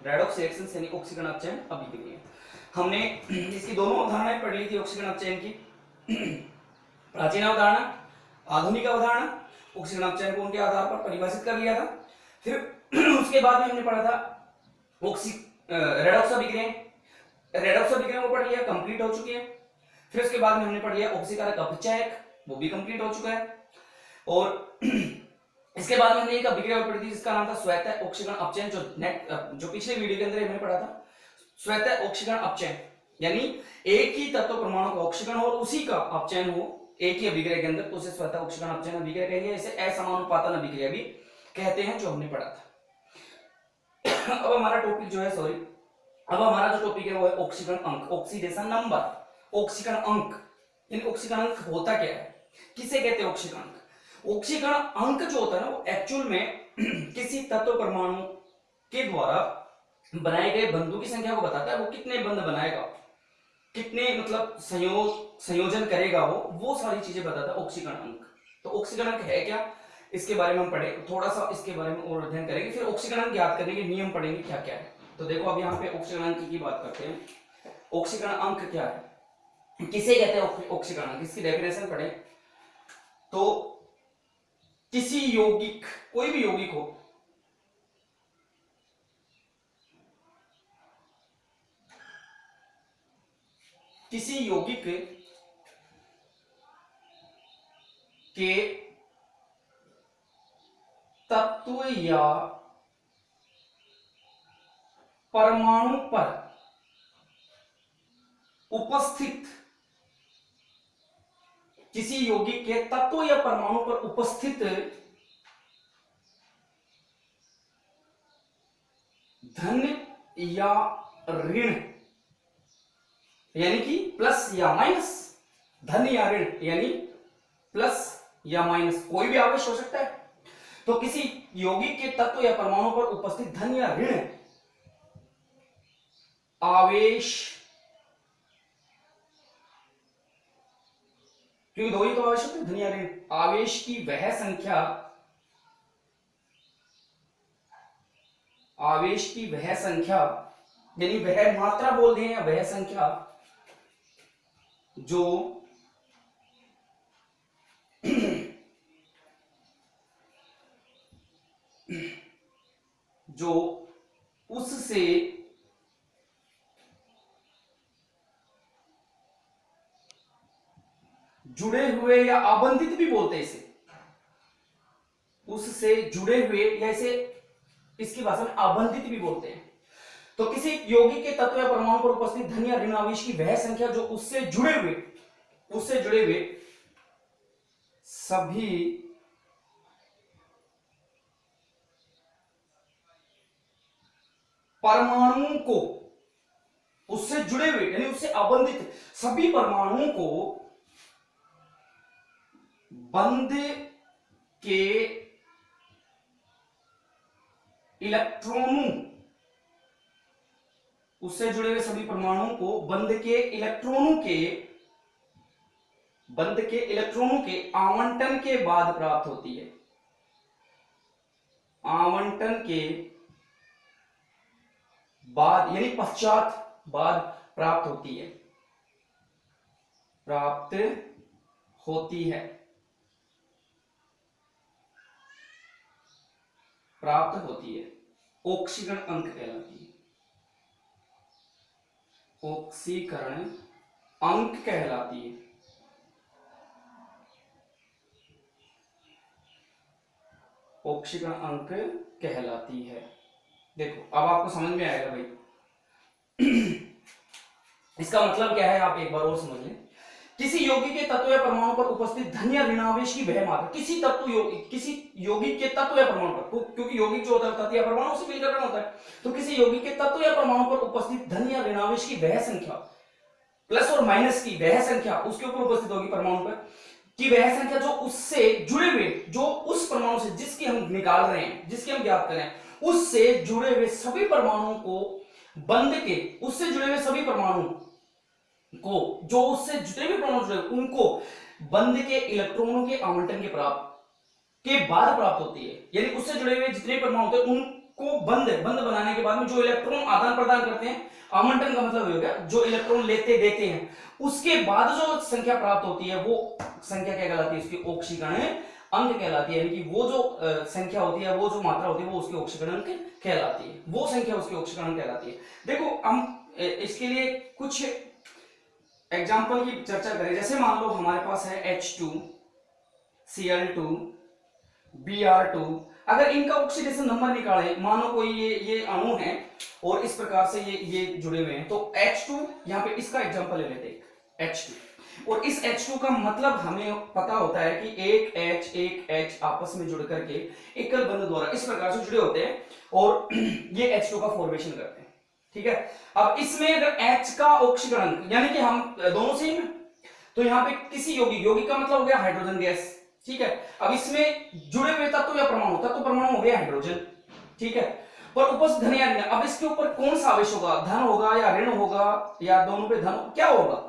Redox reactions यानी ऑक्सीकरण अपचयन अभिक्रिया। हमने इसकी दोनों अवधारणाएं पढ़ ली थी ऑक्सीकरण अपचयन की, प्राचीन अवधारणा, आधुनिक अवधारणा। ऑक्सीकरण अपचयन को उनके आधार पर परिभाषित कर लिया था। फिर उसके बाद में हमने पढ़ा था रेडॉक्स अभिक्रिया। रेडॉक्स अभिक्रिया को पढ़ लिया, कंप्लीट हो चुकी है। फिर उसके बाद में हमने पढ़ लिया ऑक्सीकारक अपचयक, वो भी कंप्लीट हो चुका है। और इसके बाद में हमने एक अभिक्रिया और पढ़ी थी जिसका नाम था स्वतः ऑक्सीकरण अपचयन, जो पिछले वीडियो के अंदर हमने पढ़ा था। स्वतः ऑक्सीकरण अपचयन यानी एक ही तत्व परमाणु का ऑक्सीकरण और उसी का अपचयन हो एक ही अभिक्रिया के अंदर, तो उसे स्वतः ऑक्सीकरण अपचयन अभिक्रिया कहेंगे। इसे असमानुपातन अभिक्रिया भी कहते हैं, जो हमने पढ़ा था। अब हमारा टॉपिक जो है अब हमारा जो टॉपिक है वो है ऑक्सीकरण अंक, ऑक्सीडेशन नंबर, ऑक्सीकरण अंक। यानी ऑक्सीकरण अंक होता क्या है, किसे कहते हैं ऑक्सीकरण अंक? ऑक्सीकरण अंक जो होता है ना, वो एक्चुअल में किसी तत्व परमाणु के द्वारा बनाए गए बंधों की संख्या को बताता है। वो कितने बंध बनाएगा, कितने मतलब संयोजन करेगा, वो सारी चीजें बताता है ऑक्सीकरण अंक। तो ऑक्सीकरण अंक है क्या, इसके बारे में हम पढ़े, थोड़ा सा इसके बारे में और अध्ययन करेंगे। फिर ऑक्सीकरण अंक ज्ञात करने के नियम पढ़ेंगे क्या क्या है। तो देखो अब यहाँ पे ऑक्सीकरण अंक की बात करते हैं। ऑक्सीकरण अंक क्या है, किसे कहते हैं ऑक्सीकरण अंक, इसकी डेफिनेशन पढ़े तो किसी यौगिक, कोई भी यौगिक हो, किसी यौगिक के तत्व या परमाणु पर उपस्थित, किसी यौगिक के तत्व या परमाणु पर उपस्थित धन या ऋण, यानी कि प्लस या माइनस, धन या ऋण यानी प्लस या माइनस, कोई भी आवेश हो सकता है। तो किसी यौगिक के तत्व या परमाणु पर उपस्थित धन या ऋण आवेश, क्योंकि दो ही तो आवेश होते हैं, धन या ऋण, आवेश की वह संख्या, आवेश की वह संख्या यानी वह मात्रा बोल दें या वह संख्या जो उससे जुड़े हुए या आबंधित भी बोलते हैं इसे, उससे जुड़े हुए या इसे इसकी भाषा में आबंधित भी बोलते हैं। तो किसी यौगिक के तत्व या परमाणु पर उपस्थित धन या ऋण आवेश की वह संख्या जो उससे जुड़े हुए सभी परमाणुओं को, उससे जुड़े हुए यानी उससे आबंधित सभी परमाणुओं को बंध के इलेक्ट्रॉनों, उससे जुड़े हुए सभी परमाणुओं को बंध के इलेक्ट्रॉनों के आवंटन के बाद प्राप्त होती है, आवंटन के बाद यानी पश्चात, बाद प्राप्त होती है, प्राप्त होती है, ऑक्सीकरण अंक कहलाती है, ऑक्सीकरण अंक कहलाती है। ऑक्सीकरण अंक कहलाती है। देखो अब आपको समझ में आएगा भाई इसका मतलब क्या है, आप एक बार और समझ लें। किसी यौगिक के तत्व या परमाणु पर उपस्थित धन या ऋणावेश की वह मात्रा, किसी यौगिक के तत्व या परमाणु पर, क्योंकि यौगिक जो होता है तत्व या परमाणु से मिलकर बना होता है, तो किसी यौगिक के तत्व या परमाणु पर उपस्थित धन या ऋणावेश की वह संख्या, प्लस और माइनस की वह संख्या उसके ऊपर उपस्थित होगी परमाणु पर की वह संख्या जो उससे जुड़े हुए, जो उस परमाणु से जिसकी हम निकाल रहे हैं, जिसकी हम ज्ञात कर रहे हैं, उससे जुड़े हुए सभी परमाणुओं को बंध के, उससे जुड़े हुए सभी परमाणु को, जो उससे जुड़े हुए परमाणु जुड़े उनको बंध के इलेक्ट्रॉनों के आवंटन के बाद प्राप्त होती है। यानी उससे जुड़े हुए जितने परमाणु होते हैं को बंद बनाने के बाद में जो इलेक्ट्रॉन आदान प्रदान करते हैं, आवंटन का मतलब हो गया जो इलेक्ट्रॉन लेते देते हैं, उसके बाद जो संख्या प्राप्त होती है वो संख्या क्या कहलाती है, उसकी ऑक्सीकरण अंक कहलाती है। यानी कि वो जो संख्या होती है, वो जो मात्रा होती है, वो उसकी ऑक्सीकरण अंक कहलाती है, वो संख्या उसकी ऑक्सीकरण कहलाती है। देखो हम इसके लिए कुछ एग्जाम्पल की चर्चा करें। जैसे मान लो हमारे पास है H2 Cl2 Br2, अगर इनका ऑक्सीडेशन नंबर निकालें, मानो कोई ये अणु है और इस प्रकार से ये जुड़े हुए हैं, तो H2 यहाँ पे इसका एग्जांपल ले लेते हैं H2, और इस H2 का मतलब हमें पता होता है कि एक H आपस में जुड़ करके एकल बंध द्वारा इस प्रकार से जुड़े होते हैं और ये H2 का फॉर्मेशन करते हैं। ठीक है, अब इसमें अगर H का ऑक्सीकरण यानी कि हम दोनों सेम है, तो यहाँ पे किसी यौगिक का मतलब हो गया हाइड्रोजन गैस। ठीक है, अब इसमें जुड़े हुए तत्व या परमाणु हो गया हाइड्रोजन। ठीक है, पर उपस्थित धन या ऋण, अब इसके ऊपर कौन सा आवेश होगा, धन होगा या ऋण होगा या दोनों पे धन, क्या होगा,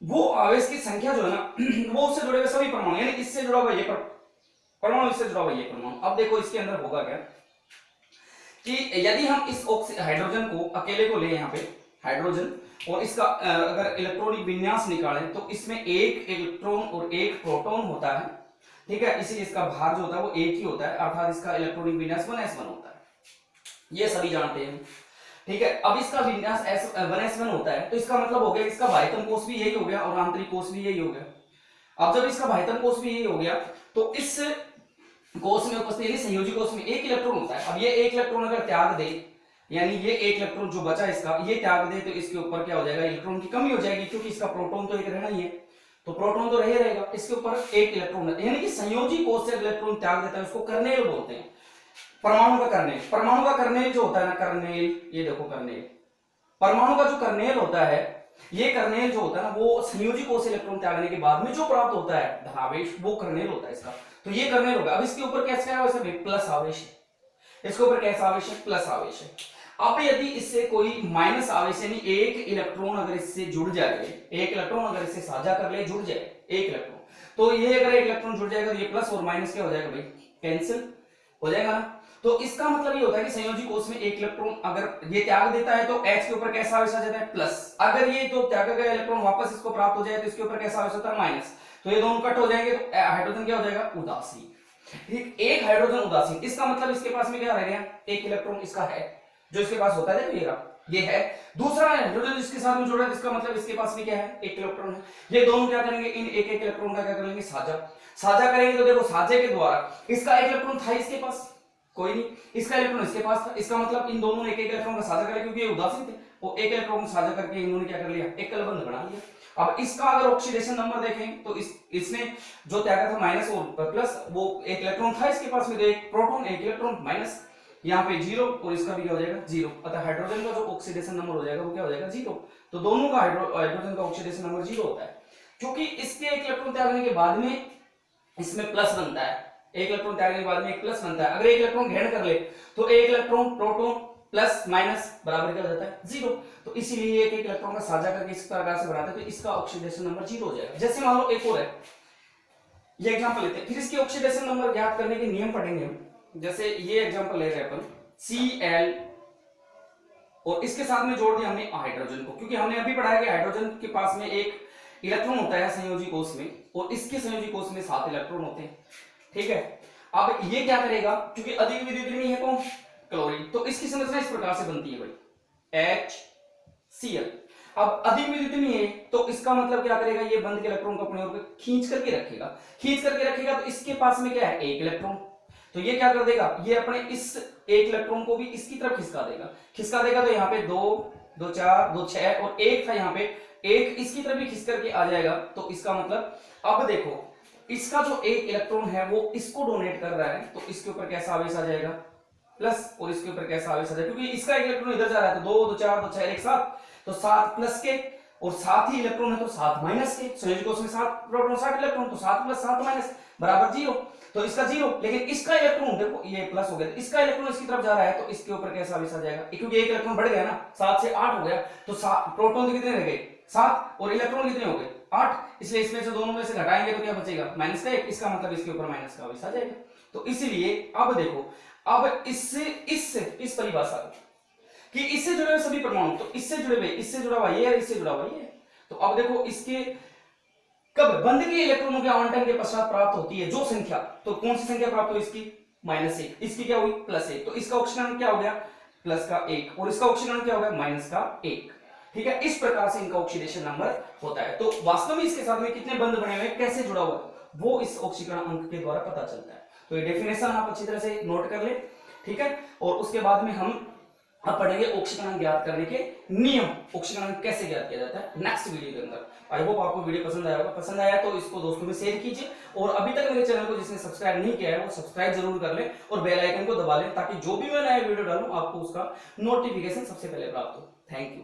वो आवेश की संख्या जो है ना वो उससे जुड़े हुए सभी परमाणु, यानी इससे जुड़ा हुआ ये परमाणु, इससे जुड़ा हुआ ये परमाणु। अब देखो इसके अंदर होगा क्या कि यदि हम इस हाइड्रोजन को अकेले को ले यहाँ पे हाइड्रोजन, और इसका अगर इलेक्ट्रॉनिक विन्यास निकालें तो इसमें एक इलेक्ट्रॉन और एक प्रोटॉन होता है। ठीक है, इसीलिए इसका भार जो होता है वो एक ही होता है, अर्थात इसका इलेक्ट्रॉनिक विन्यास 1s1 होता है, ये सभी जानते हैं। ठीक है, अब इसका विन्यास 1s1 होता है, तो इसका मतलब हो गया इसका बाह्यतम कोष भी यही हो गया और आंतरिक कोष भी यही हो गया। अब जब इसका बाह्यतम कोष भी यही हो गया तो इस कोष में उपस्थित संयोजी कोष में एक इलेक्ट्रॉन होता है। अब ये एक इलेक्ट्रॉन अगर त्याग दे, यानी ये एक इलेक्ट्रॉन जो बचा इसका ये त्याग दे, तो इसके ऊपर क्या हो जाएगा, इलेक्ट्रॉन की कमी हो जाएगी, क्योंकि इसका प्रोटॉन तो एक रहना ही है, तो प्रोटॉन तो रहे रहेगा, इसके ऊपर एक इलेक्ट्रॉन, यानी कि संयोजी कोष से इलेक्ट्रॉन त्याग देता है, उसको कर्नेल बोलते हैं। परमाणु का कर्नेल जो होता है ना, कर्नेल, ये देखो कर्नेल, परमाणु का जो कर्नेल होता है, ये कर्नेल जो होता है ना, वो संयोजी कोष से इलेक्ट्रॉन त्यागने के बाद में जो प्राप्त होता है धनावेश, वो कर्नेल होता है इसका, तो ये कर्नेल होगा। अब इसके ऊपर कैसा है, प्लस आवेश है, इसके ऊपर कैसा आवेश है, प्लस आवेश है। अब यदि इससे कोई माइनस आवेश यानी एक इलेक्ट्रॉन अगर इससे जुड़ जाए, एक इलेक्ट्रॉन अगर इससे साझा कर ले, जुड़ जाए एक इलेक्ट्रॉन, तो ये अगर एक इलेक्ट्रॉन जुड़ जाएगा तो ये प्लस और माइनस क्या हो जाएगा भाई, कैंसिल हो जाएगा ना। तो इसका मतलब ये होता है कि संयोजी कोष में एक इलेक्ट्रॉन अगर ये त्याग देता है तो H के ऊपर कैसा आवेश आ जाता है, प्लस। अगर ये तो त्यागा गया इलेक्ट्रॉन वापस इसको प्राप्त हो जाए तो इसके ऊपर कैसा आवेश होता है, माइनस। तो ये दोनों कट हो जाएंगे तो हाइड्रोजन क्या हो जाएगा, उदासीन। ठीक, एक हाइड्रोजन उदासीन, इसका मतलब इसके पास में क्या रह गया, एक इलेक्ट्रॉन इसका है जो इसके पास होता है, ये है। दूसरा हाइड्रोजन इसके साथ में जुड़ रहा है, इसका मतलब इसके पास में क्या है, एक इलेक्ट्रॉन है। ये दोनों क्या करेंगे, इन एक एक इलेक्ट्रॉन का क्या कर लेंगे, साझा करेंगे। तो देखो साझे के द्वारा इसका एक इलेक्ट्रॉन था इसके पास, कोई नहीं, इसका इलेक्ट्रॉन इसके पास था, इसका मतलब इन दोनों ने एक एक इलेक्ट्रॉन का साझा करा, क्योंकि ये उदासीन थे, वो एक इलेक्ट्रॉन साझा करके इन्होंने क्या कर लिया, एक कलबंध बना लिया। अब इसका अगर ऑक्सीडेशन नंबर देखें तो इसने जो त्यागा था माइनस और प्लस, वो एक इलेक्ट्रॉन था इसके पास में, एक प्रोटॉन एक इलेक्ट्रॉन माइनस, यहाँ पे 0 और इसका भी क्या हो जाएगा 0, अतः हाइड्रोजन का जो ऑक्सीडेशन नंबर हो जाएगा वो क्या हो जाएगा 0। तो दोनों का हाइड्रोजन का ऑक्सीडेशन नंबर 0 होता है, क्योंकि इसके एक इलेक्ट्रॉन त्यागने के बाद में इसमें प्लस बनता है, एक इलेक्ट्रॉन त्यागने के बाद में एक प्लस बनता है। अगर एक इलेक्ट्रॉन ग्रहण कर ले तो एक इलेक्ट्रॉन प्रोटॉन प्लस माइनस बराबर क्या हो जाता है 0। तो इसीलिए एक इलेक्ट्रॉन का साझा करके इस प्रकार से बनाते हैं, तो इसका ऑक्सीडेशन नंबर 0 हो जाएगा। जैसे मान लो एक और है, ये एग्जांपल लेते हैं, फिर इसके ऑक्सीडेशन नंबर ज्ञात करने के नियम पढ़ेंगे हम। जैसे ये एग्जांपल ले रहे हैं अपन Cl, और इसके साथ में जोड़ दिया हमने हाइड्रोजन को, क्योंकि हमने अभी पढ़ा है कि हाइड्रोजन के पास में एक इलेक्ट्रॉन होता है संयोजी कोष में, और इसके संयोजी कोष में 7 इलेक्ट्रॉन होते हैं। ठीक है, अब ये क्या करेगा, क्योंकि अधिक विद्युत ऋणी है कौन, क्लोरीन, तो इसकी संरचना इस प्रकार से बनती है भाई HCl। अब अधिक विद्युत ऋणी है तो इसका मतलब क्या करेगा, ये बंद के इलेक्ट्रॉन को अपने ओर खींच करके रखेगा, तो इसके पास में क्या है, एक इलेक्ट्रॉन, तो ये क्या कर देगा, ये अपने इस एक इलेक्ट्रॉन को भी इसकी तरफ खिसका देगा, तो यहाँ पे 2 2 4 2 6 और एक था यहाँ पे, एक इसकी तरफ भी खिसक करके आ जाएगा। तो इसका मतलब अब देखो इसका जो एक इलेक्ट्रॉन है वो इसको डोनेट कर रहा है, तो इसके ऊपर कैसा आवेश आ जाएगा, प्लस, और इसके ऊपर कैसा आवेश आ जाएगा, क्योंकि इसका एक इलेक्ट्रॉन इधर जा रहा है, तो 2 2 4 2 6 एक साथ, तो 7 प्लस के और 7 ही इलेक्ट्रॉन है तो 7 माइनस के, संयोजी कोष में 7 प्रोटॉन 7 इलेक्ट्रॉन, तो 7 प्लस 7 माइनस बराबर 0, तो इसका 0। लेकिन इसका इलेक्ट्रॉन देखो ये प्लस हो गया, तो इसका इलेक्ट्रॉन इसकी तरफ जा रहा है, तो इसके ऊपर कैसा आवेश आ जाएगा, क्योंकि एक इलेक्ट्रॉन बढ़ गया ना, 7 से 8 हो गया, तो प्रोटॉन तो कितने रह गए 7 और इलेक्ट्रॉन कितने हो गए 8, इसलिए इसमें से दोनों में से घटाएंगे तो क्या बचेगा माइनस का 1, इसका मतलब इसके ऊपर माइनस का 20 आ जाएगा। तो इसीलिए अब देखो, अब इससे इस परिभाषा को कि इससे जुड़े हुए सभी परमाणु, तो इससे जुड़े हुए, इससे जुड़ा हुआ ये है, इससे जुड़ा हुआ ये है, तो अब देखो इसके कब बंद के इलेक्ट्रॉनों के आवंटन के पश्चात प्राप्त होती है जो संख्या, तो कौन सी संख्या प्राप्त हुई इसकी -1, इसकी क्या हुई +1, तो इसका ऑक्सीकरण क्या हो गया +1 और इसका ऑक्सीकरण क्या हो गया -1। ठीक है, इस प्रकार से इनका ऑक्सीडेशन नंबर होता है। तो वास्तव में इसके साथ में कितने बंध बने हुए हैं, कैसे जुड़ा हुआ है, वो इस ऑक्सीकरण अंक के द्वारा पता चलता है। तो ये डेफिनेशन आप अच्छी तरह से नोट कर ले, ठीक है। और उसके बाद में हम अब पढ़ेंगे ऑक्सीकरण ज्ञात करने के नियम, ऑक्सीकरण कैसे ज्ञात किया जाता है नेक्स्ट वीडियो के अंदर। आई होप आपको वीडियो पसंद आया होगा, पसंद आया तो इसको दोस्तों में शेयर कीजिए, और अभी तक मेरे चैनल को जिसने सब्सक्राइब नहीं किया है वो सब्सक्राइब जरूर कर ले और बेल आइकन को दबा लें, ताकि जो भी मैं नया वीडियो डालूं आपको उसका नोटिफिकेशन सबसे पहले प्राप्त हो। Thank you.